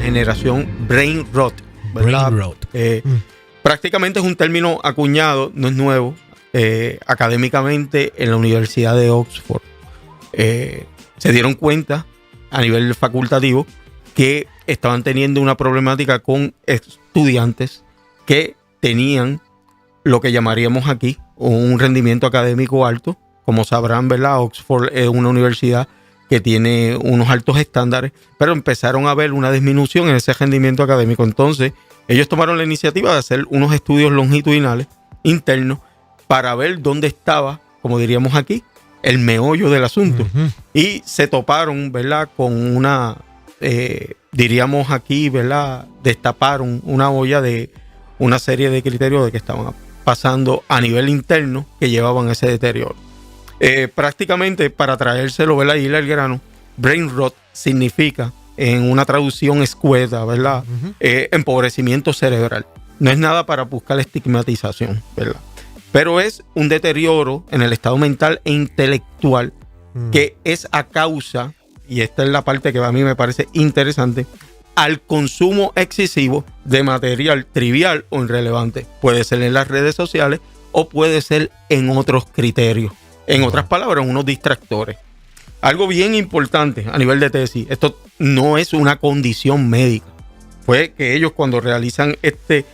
generación brain rot, ¿verdad? Brain rot. Prácticamente es un término acuñado, no es nuevo, académicamente en la Universidad de Oxford. Se dieron cuenta a nivel facultativo que estaban teniendo una problemática con estudiantes que tenían lo que llamaríamos aquí un rendimiento académico alto. Como sabrán, ¿verdad? Oxford es una universidad que tiene unos altos estándares, pero empezaron a ver una disminución en ese rendimiento académico. Entonces, ellos tomaron la iniciativa de hacer unos estudios longitudinales internos para ver dónde estaba, como diríamos aquí, el meollo del asunto. Y se toparon, ¿verdad?, con una, diríamos aquí, ¿verdad?, destaparon una olla de una serie de criterios de que estaban pasando a nivel interno que llevaban ese deterioro. Prácticamente, para traérselo, ¿verdad?, y ir al grano, brain rot significa, en una traducción escueta, ¿verdad?, empobrecimiento cerebral. No es nada para buscar estigmatización, ¿verdad? Pero es un deterioro en el estado mental e intelectual que es a causa, y esta es la parte que a mí me parece interesante, al consumo excesivo de material trivial o irrelevante. Puede ser en las redes sociales o puede ser en otros criterios. En otras palabras, unos distractores. Algo bien importante a nivel de tesis, esto no es una condición médica. Fue que ellos, cuando realizan este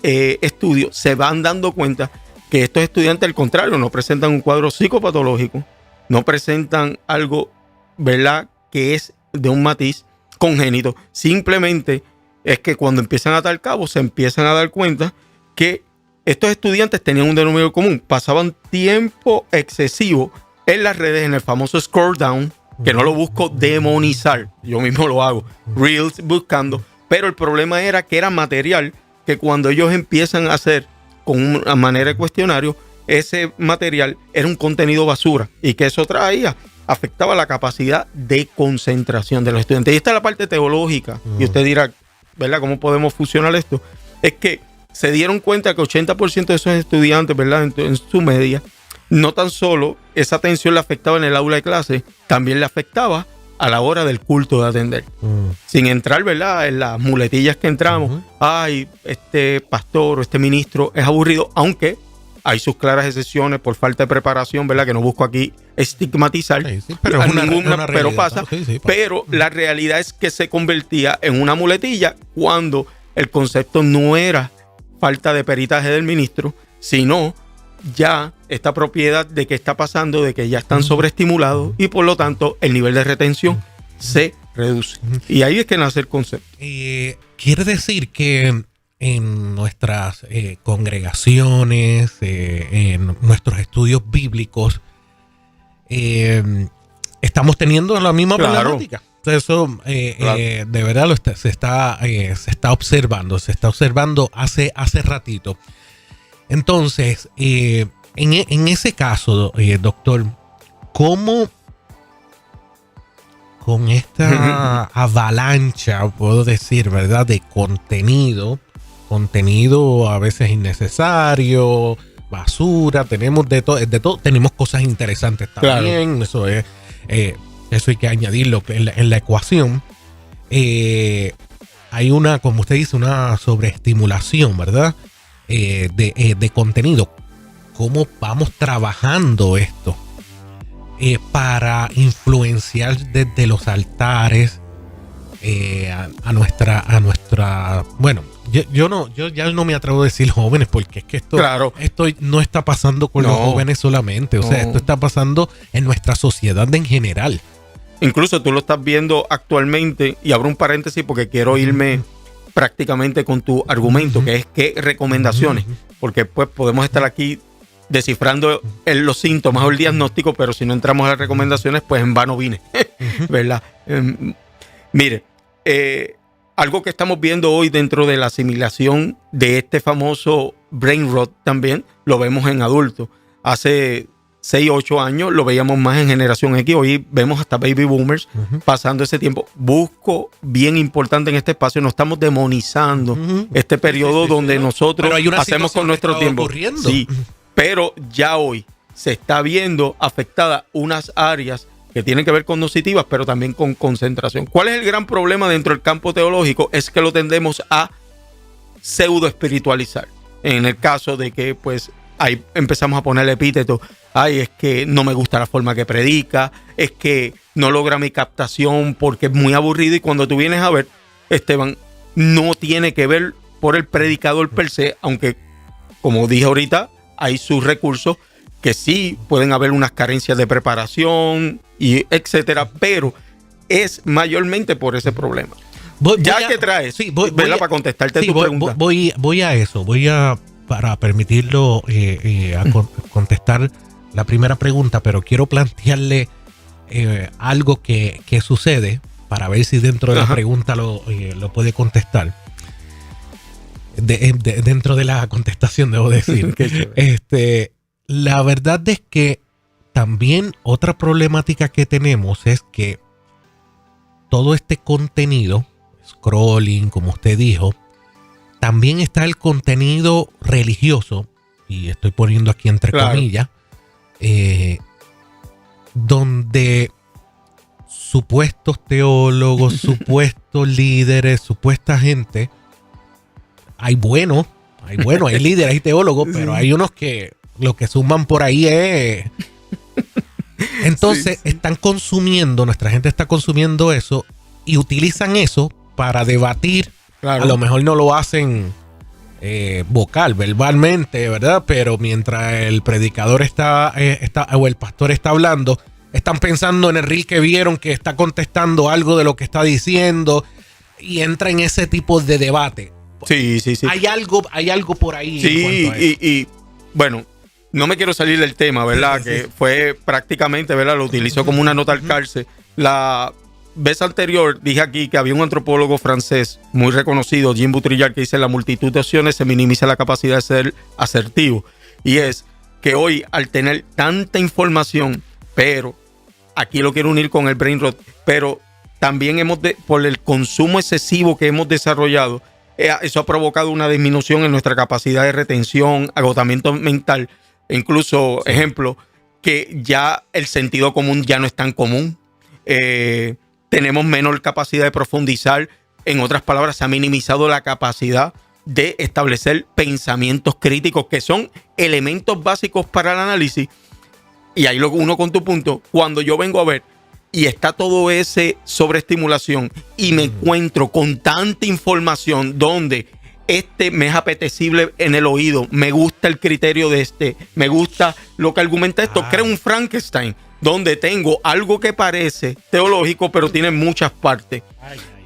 estudio, se van dando cuenta que estos estudiantes, al contrario, no presentan un cuadro psicopatológico, no presentan algo, ¿verdad?, que es de un matiz congénito. Simplemente es que cuando empiezan a atar cabo, se empiezan a dar cuenta que estos estudiantes tenían un denominador común. Pasaban tiempo excesivo en las redes, en el famoso scroll down, que no lo busco demonizar, yo mismo lo hago, Reels buscando, pero el problema era que era material que cuando ellos empiezan a hacer con una manera de cuestionario, ese material era un contenido basura y que eso afectaba la capacidad de concentración de los estudiantes. Y esta es la parte teológica, y usted dirá, ¿verdad?, ¿cómo podemos fusionar esto? Es que se dieron cuenta que 80% de esos estudiantes, ¿verdad?, en su media, no tan solo esa atención le afectaba en el aula de clase, también le afectaba a la hora del culto de atender. Sin entrar, ¿verdad?, en las muletillas que entramos. Ay, este pastor o este ministro es aburrido, aunque hay sus claras excepciones por falta de preparación, ¿verdad?, que no busco aquí estigmatizar. Sí, pero es una pero pasa. Sí, pero la realidad es que se convertía en una muletilla cuando el concepto no era falta de peritaje del ministro, sino ya esta propiedad de que está pasando, de que ya están sobreestimulados y por lo tanto el nivel de retención se reduce. Y ahí es que nace el concepto. Quiere decir que en nuestras congregaciones, en nuestros estudios bíblicos, estamos teniendo la misma problemática. Eso de verdad se está observando, hace ratito. Entonces, en ese caso, doctor, ¿cómo con esta avalancha, puedo decir, ¿verdad?, de contenido a veces innecesario, basura, tenemos de todo, tenemos cosas interesantes también, claro. Eso hay que añadirlo en la ecuación. Hay una, como usted dice, una sobreestimulación, ¿verdad?, de contenido. ¿Cómo vamos trabajando esto para influenciar desde los altares a nuestra bueno, yo ya no me atrevo a decir jóvenes, porque es que esto no está pasando con los jóvenes solamente, o sea, esto está pasando en nuestra sociedad en general. Incluso tú lo estás viendo actualmente, y abro un paréntesis porque quiero irme prácticamente con tu argumento, que es qué recomendaciones, porque pues podemos estar aquí descifrando los síntomas o el diagnóstico, pero si no entramos a las recomendaciones, pues en vano vine, ¿verdad? Mire, algo que estamos viendo hoy dentro de la asimilación de este famoso brain rot también, lo vemos en adultos. Hace 6 o 8 años lo veíamos más en generación X, hoy vemos hasta baby boomers pasando ese tiempo. Busco, bien importante en este espacio, no estamos demonizando este periodo donde nosotros hacemos con nuestro tiempo. Sí, pero ya hoy se está viendo afectada unas áreas que tienen que ver con nocitivas, pero también con concentración. ¿Cuál es el gran problema dentro del campo teológico? Es que lo tendemos a pseudo espiritualizar. En el caso de que pues ahí empezamos a ponerle epítetos, ay, es que no me gusta la forma que predica, es que no logra mi captación porque es muy aburrido, y cuando tú vienes a ver, Esteban, no tiene que ver por el predicador per se, aunque como dije ahorita, hay sus recursos que sí pueden haber unas carencias de preparación y etcétera, pero es mayormente por ese problema. Que traes, sí, para contestarte tu pregunta. Voy a eso, para permitirlo contestar la primera pregunta, pero quiero plantearle algo que sucede para ver si dentro de la pregunta lo puede contestar. Dentro de la contestación, debo decir. La verdad es que también otra problemática que tenemos es que todo este contenido, scrolling, como usted dijo, también está el contenido religioso, y estoy poniendo aquí entre comillas, donde supuestos teólogos, supuestos líderes, supuesta gente, hay líderes, hay teólogos, pero hay unos que lo que suman por ahí es... Entonces están consumiendo, nuestra gente está consumiendo eso y utilizan eso para debatir. Claro. A lo mejor no lo hacen verbalmente, ¿verdad? Pero mientras el predicador está o el pastor está hablando, están pensando en el reel que vieron que está contestando algo de lo que está diciendo, y entra en ese tipo de debate. Sí. Hay algo por ahí. Sí, y bueno, no me quiero salir del tema, ¿verdad? Que fue prácticamente, ¿verdad? Lo utilizó como una nota al cárcel. La vez anterior dije aquí que había un antropólogo francés muy reconocido, Jean Baudrillard, que dice: la multitud de opciones se minimiza la capacidad de ser asertivo. Y es que hoy, al tener tanta información, pero aquí lo quiero unir con el brain rot, pero también por el consumo excesivo que hemos desarrollado, eso ha provocado una disminución en nuestra capacidad de retención, agotamiento mental. Incluso, ejemplo, que ya el sentido común ya no es tan común. Tenemos menor capacidad de profundizar. En otras palabras, se ha minimizado la capacidad de establecer pensamientos críticos, que son elementos básicos para el análisis. Y ahí lo uno con tu punto. Cuando yo vengo a ver y está todo ese sobreestimulación y me encuentro con tanta información donde me es apetecible en el oído, me gusta el criterio de me gusta lo que argumenta esto, creo un Frankenstein donde tengo algo que parece teológico pero tiene muchas partes.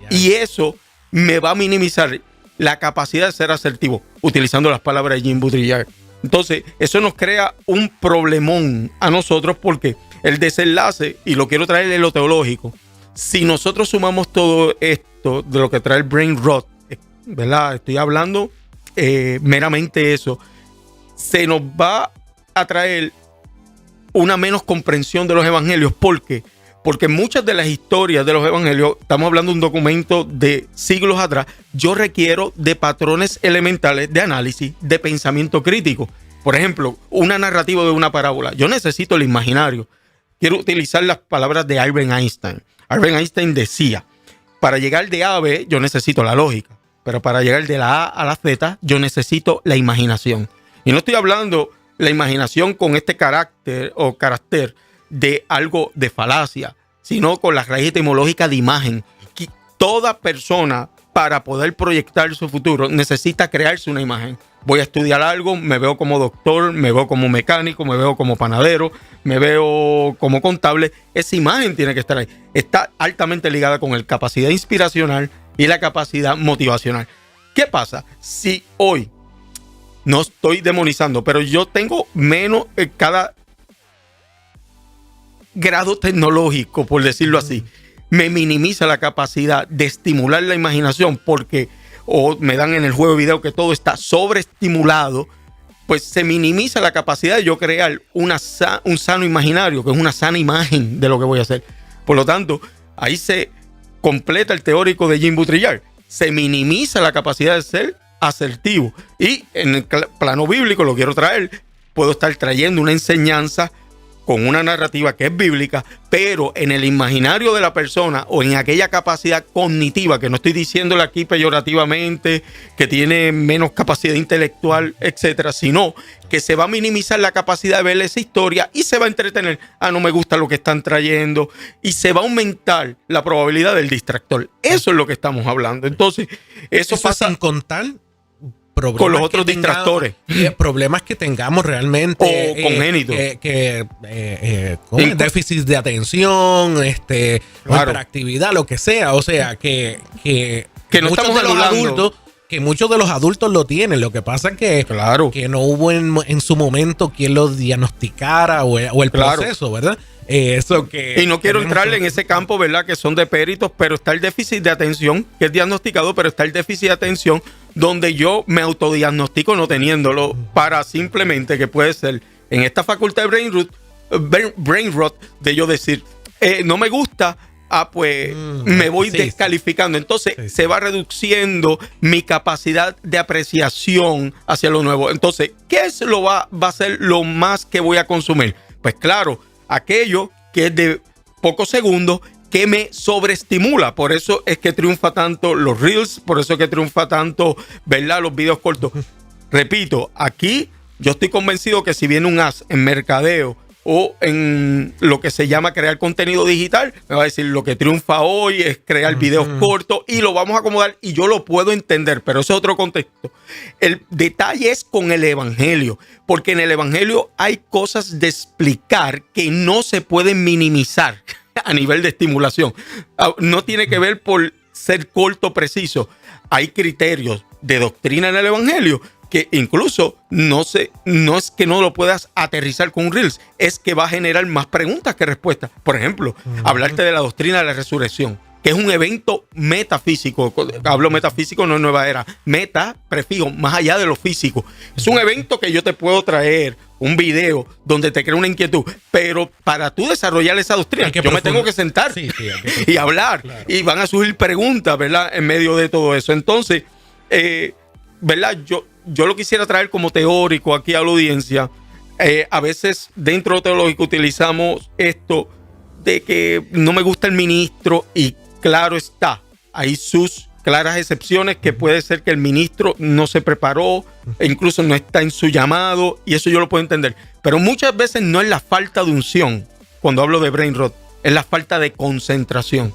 Y eso me va a minimizar la capacidad de ser asertivo, utilizando las palabras de Jean Baudrillard. Entonces eso nos crea un problemón a nosotros, porque el desenlace, y lo quiero traer en lo teológico, si nosotros sumamos todo esto de lo que trae el brain rot, ¿verdad? Estoy hablando meramente eso, se nos va a traer una menos comprensión de los evangelios. ¿Por qué? Porque muchas de las historias de los evangelios, estamos hablando de un documento de siglos atrás, yo requiero de patrones elementales de análisis, de pensamiento crítico. Por ejemplo, una narrativa de una parábola, yo necesito el imaginario. Quiero utilizar las palabras de Albert Einstein. Albert Einstein decía: para llegar de A a B, yo necesito la lógica, pero para llegar de la A a la Z, yo necesito la imaginación. Y no estoy hablando la imaginación con este carácter de algo de falacia, sino con la raíz etimológica de imagen. Toda persona, para poder proyectar su futuro, necesita crearse una imagen. Voy a estudiar algo, me veo como doctor, me veo como mecánico, me veo como panadero, me veo como contable. Esa imagen tiene que estar ahí. Está altamente ligada con la capacidad inspiracional y la capacidad motivacional. ¿Qué pasa si hoy, no estoy demonizando, pero yo tengo menos cada grado tecnológico, por decirlo así, me minimiza la capacidad de estimular la imaginación, porque me dan en el juego de video que todo está sobreestimulado, pues se minimiza la capacidad de yo crear un sano imaginario, que es una sana imagen de lo que voy a hacer. Por lo tanto, ahí se completa el teórico de Jean Baudrillard. Se minimiza la capacidad de ser asertivo. Y en el plano bíblico, lo quiero traer, puedo estar trayendo una enseñanza con una narrativa que es bíblica, pero en el imaginario de la persona o en aquella capacidad cognitiva, que no estoy diciéndole aquí peyorativamente, que tiene menos capacidad intelectual, etcétera, sino que se va a minimizar la capacidad de ver esa historia y se va a entretener. No me gusta lo que están trayendo, y se va a aumentar la probabilidad del distractor. Eso es lo que estamos hablando. Entonces, eso pasa sin contar con los otros distractores. Problemas que tengamos realmente. O congénitos. Déficit de atención, claro, hiperactividad, lo que sea. O sea, que no estamos de los adultos, que muchos de los adultos lo tienen. Lo que pasa es que, claro, que no hubo en su momento quien lo diagnosticara o el proceso, ¿verdad? Eso que... Y no quiero entrarle en ese campo, ¿verdad? Que son de peritos, pero está el déficit de atención, que es diagnosticado, pero está el déficit de atención donde yo me autodiagnostico no teniéndolo, para simplemente que puede ser en esta facultad de brain rot, de yo decir, no me gusta, pues me voy descalificando. Entonces se va reduciendo mi capacidad de apreciación hacia lo nuevo. Entonces, ¿qué es va a ser lo más que voy a consumir? Pues claro, aquello que es de pocos segundos, que me sobreestimula. Por eso es que triunfa tanto los Reels, por eso es que triunfa tanto, ¿verdad?, los videos cortos. Repito, aquí yo estoy convencido que si viene un as en mercadeo o en lo que se llama crear contenido digital, me va a decir lo que triunfa hoy es crear videos cortos, y lo vamos a acomodar, y yo lo puedo entender, pero ese es otro contexto. El detalle es con el evangelio, porque en el evangelio hay cosas de explicar que no se pueden minimizar a nivel de estimulación. No tiene que ver por ser corto, preciso. Hay criterios de doctrina en el evangelio que incluso no es que no lo puedas aterrizar con un Reels, es que va a generar más preguntas que respuestas. Por ejemplo, hablarte de la doctrina de la resurrección, que es un evento metafísico. Hablo metafísico, no es nueva era. Meta, prefijo, más allá de lo físico. Es un evento que yo te puedo traer un video donde te crea una inquietud, pero para tú desarrollar esa doctrina, yo me tengo que sentar y hablar, claro, y van a surgir preguntas, ¿verdad?, en medio de todo eso. Entonces, ¿verdad? Yo lo quisiera traer como teórico aquí a la audiencia. A veces dentro teológico utilizamos esto de que no me gusta el ministro, y claro está, hay sus claras excepciones, que puede ser que el ministro no se preparó e incluso no está en su llamado, y eso yo lo puedo entender. Pero muchas veces no es la falta de unción, cuando hablo de brain rot, es la falta de concentración.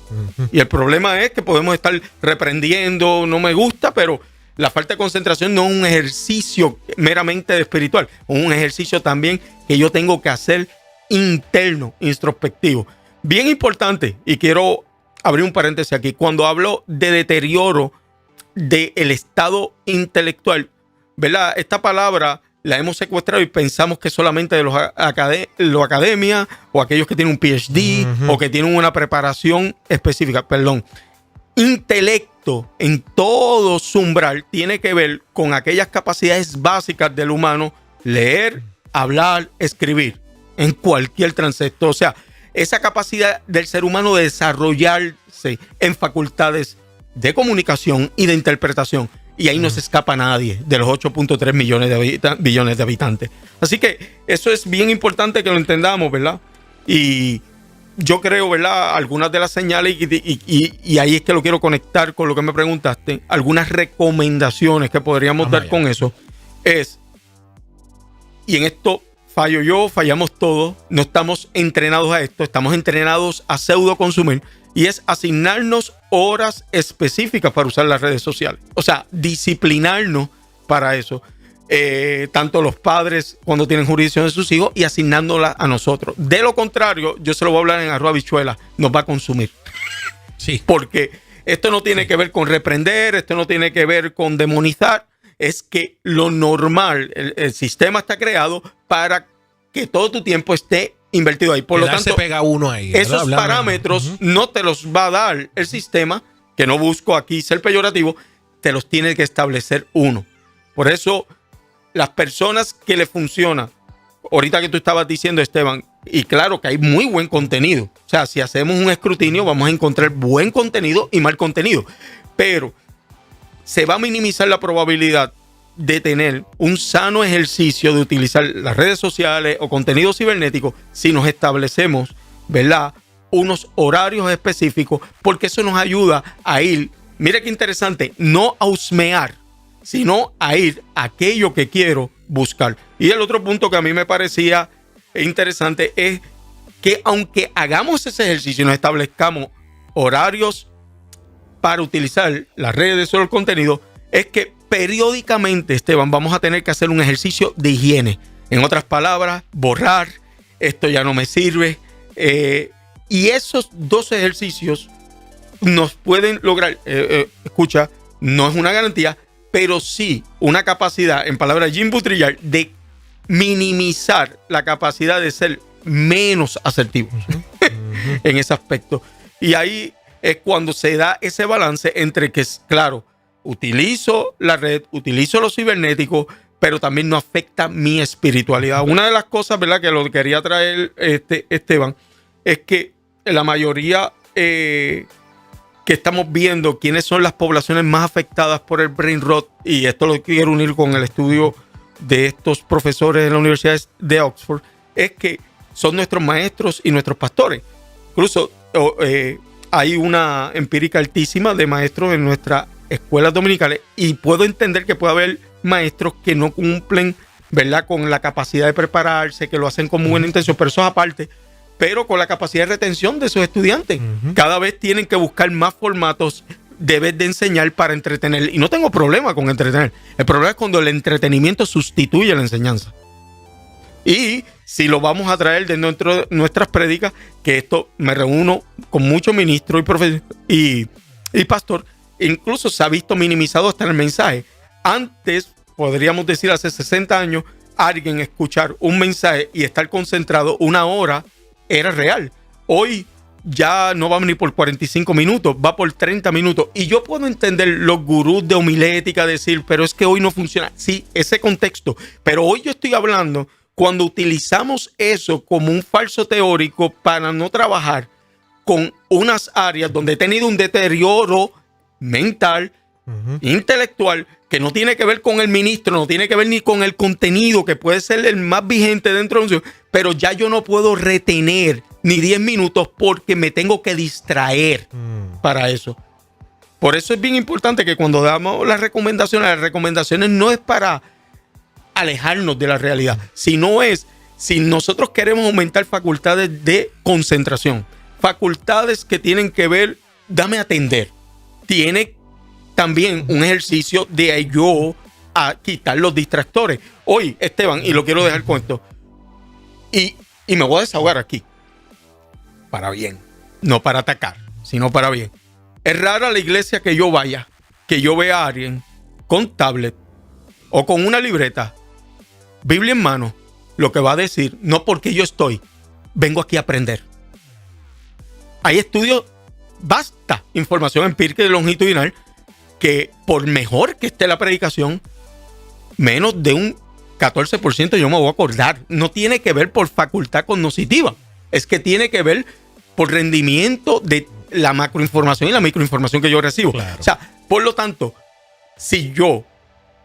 Y el problema es que podemos estar reprendiendo, no me gusta, pero la falta de concentración no es un ejercicio meramente espiritual, es un ejercicio también que yo tengo que hacer interno, introspectivo. Bien importante, y quiero abrir un paréntesis aquí, cuando hablo de deterioro del estado intelectual, ¿verdad? Esta palabra la hemos secuestrado y pensamos que solamente de los academia, o aquellos que tienen un PhD, o que tienen una preparación específica. Intelecto en todo su umbral tiene que ver con aquellas capacidades básicas del humano: leer, hablar, escribir, en cualquier transecto. O sea, esa capacidad del ser humano de desarrollarse en facultades de comunicación y de interpretación. Y ahí no se escapa nadie de los 8.3 billones de habitantes. Así que eso es bien importante que lo entendamos, ¿verdad? Y yo creo, ¿verdad?, algunas de las señales, y ahí es que lo quiero conectar con lo que me preguntaste, algunas recomendaciones que podríamos dar con eso es, y en esto fallo yo, fallamos todos, no estamos entrenados a esto, estamos entrenados a pseudo consumir, y es asignarnos horas específicas para usar las redes sociales. O sea, disciplinarnos para eso. Tanto los padres cuando tienen jurisdicción de sus hijos, y asignándola a nosotros. De lo contrario, yo se lo voy a hablar en arroz habichuela, nos va a consumir. Sí. Porque esto no tiene que ver con reprender, esto no tiene que ver con demonizar, es que lo normal, el sistema está creado para que todo tu tiempo esté invertido ahí. Por lo tanto, se pega uno ahí, esos parámetros no te los va a dar el sistema, que no busco aquí ser peyorativo, te los tiene que establecer uno. Por eso, las personas que le funciona, ahorita que tú estabas diciendo, Esteban, y claro que hay muy buen contenido. O sea, si hacemos un escrutinio, vamos a encontrar buen contenido y mal contenido. Pero se va a minimizar la probabilidad de tener un sano ejercicio de utilizar las redes sociales o contenido cibernético si nos establecemos, ¿verdad?, unos horarios específicos, porque eso nos ayuda a ir, mira qué interesante, no a husmear, sino a ir a aquello que quiero buscar. Y el otro punto que a mí me parecía interesante es que aunque hagamos ese ejercicio y nos establezcamos horarios para utilizar las redes o el contenido, es que periódicamente, Esteban, vamos a tener que hacer un ejercicio de higiene. En otras palabras, borrar, esto ya no me sirve. Y esos dos ejercicios nos pueden lograr, escucha, no es una garantía, pero sí una capacidad, en palabras de Jim Buttigieg, de minimizar la capacidad de ser menos asertivos en ese aspecto. Y ahí es cuando se da ese balance entre que, claro, utilizo la red, utilizo lo cibernético, pero también no afecta mi espiritualidad. Una de las cosas, ¿verdad?, que lo quería traer Esteban, es que la mayoría que estamos viendo quiénes son las poblaciones más afectadas por el brain rot, y esto lo quiero unir con el estudio de estos profesores de la Universidad de Oxford, es que son nuestros maestros y nuestros pastores. Incluso hay una empírica altísima de maestros en nuestras escuelas dominicales, y puedo entender que puede haber maestros que no cumplen, ¿verdad?, con la capacidad de prepararse, que lo hacen con muy buena intención, pero eso es aparte, pero con la capacidad de retención de sus estudiantes. Cada vez tienen que buscar más formatos de vez de enseñar para entretener. Y no tengo problema con entretener. El problema es cuando el entretenimiento sustituye la enseñanza. Y si lo vamos a traer de nuestras prédicas, que esto me reúno con muchos ministros y profesores y pastor, incluso se ha visto minimizado hasta en el mensaje. Antes, podríamos decir hace 60 años, alguien escuchar un mensaje y estar concentrado una hora era real. Hoy ya no va ni por 45 minutos, va por 30 minutos. Y yo puedo entender los gurús de homilética decir, pero es que hoy no funciona. Sí, ese contexto. Pero hoy yo estoy hablando cuando utilizamos eso como un falso teórico para no trabajar con unas áreas donde he tenido un deterioro mental, intelectual, que no tiene que ver con el ministro, no tiene que ver ni con el contenido, que puede ser el más vigente dentro de un... Pero ya yo no puedo retener ni 10 minutos porque me tengo que distraer para eso. Por eso es bien importante que cuando damos las recomendaciones no es para alejarnos de la realidad, sino es si nosotros queremos aumentar facultades de concentración, facultades que tienen que ver, dame atender, tiene también un ejercicio de yo a quitar los distractores. Hoy, Esteban, y lo quiero dejar con esto, y me voy a desahogar aquí, para bien, no para atacar, sino para bien. Es rara la iglesia que yo vaya, que yo vea a alguien con tablet o con una libreta, Biblia en mano, lo que va a decir, no porque yo estoy, vengo aquí a aprender. Hay estudios, basta información empírica y longitudinal, que por mejor que esté la predicación, menos de un 14% yo me voy a acordar. No tiene que ver por facultad cognitiva, es que tiene que ver por rendimiento de la macroinformación y la microinformación que yo recibo. Claro. O sea, por lo tanto, si yo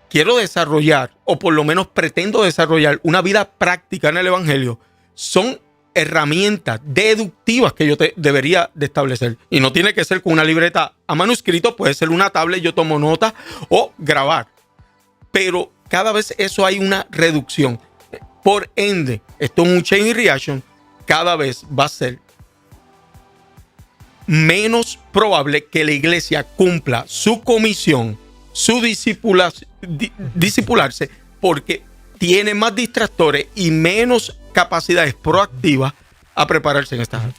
quiero desarrollar, o por lo menos pretendo desarrollar una vida práctica en el Evangelio, son herramientas deductivas que yo debería de establecer. Y no tiene que ser con una libreta a manuscrito, puede ser una tablet, yo tomo notas o grabar. Pero cada vez eso hay una reducción. Por ende, esto es un chain reaction, cada vez va a ser menos probable que la iglesia cumpla su comisión, su discipularse, porque tiene más distractores y menos capacidades proactivas a prepararse en estas áreas.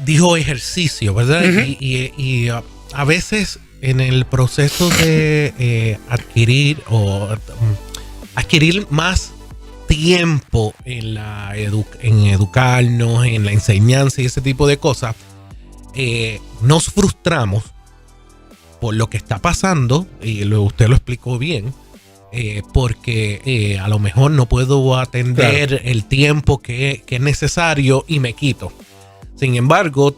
Dijo ejercicio, ¿verdad? Y a veces en el proceso de adquirir más tiempo en educarnos, en la enseñanza y ese tipo de cosas, nos frustramos por lo que está pasando, y usted lo explicó bien, porque a lo mejor no puedo atender el tiempo que es necesario y me quito. Sin embargo,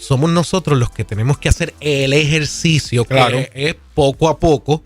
somos nosotros los que tenemos que hacer el ejercicio, que es poco a poco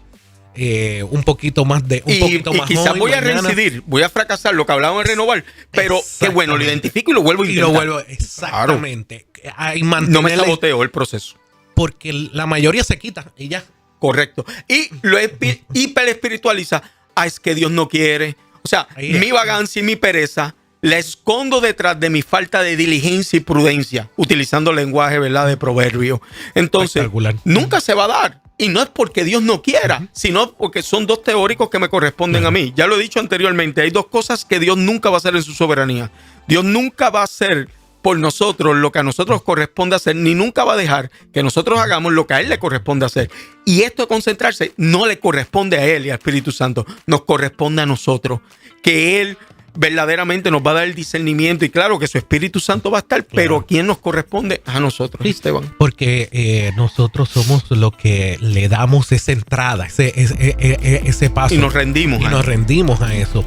un poquito más de un poquito más quizás hoy, voy mañana. a reincidir, voy a fracasar lo que hablábamos de renovar, pero qué bueno, lo identifico y lo vuelvo a intentar. Y lo vuelvo, exactamente. Claro. No me saboteo el proceso. Porque la mayoría se quita y ya. Correcto. Y lo hiper espiritualiza. Ah, es que Dios no quiere. O sea, mi vagancia y mi pereza la escondo detrás de mi falta de diligencia y prudencia, utilizando lenguaje, ¿verdad?, de proverbio. Entonces, nunca se va a dar. Y no es porque Dios no quiera, sino porque son dos teóricos que me corresponden a mí. Ya lo he dicho anteriormente, hay dos cosas que Dios nunca va a hacer en su soberanía. Dios nunca va a hacer por nosotros lo que a nosotros corresponde hacer, ni nunca va a dejar que nosotros hagamos lo que a Él le corresponde hacer. Y esto de concentrarse no le corresponde a Él y al Espíritu Santo, nos corresponde a nosotros. Que Él verdaderamente nos va a dar el discernimiento y claro que su Espíritu Santo va a estar, pero ¿quién nos corresponde? A nosotros, Esteban. Porque nosotros somos lo que le damos esa entrada, ese paso. Y nos rendimos. Y nos rendimos a eso.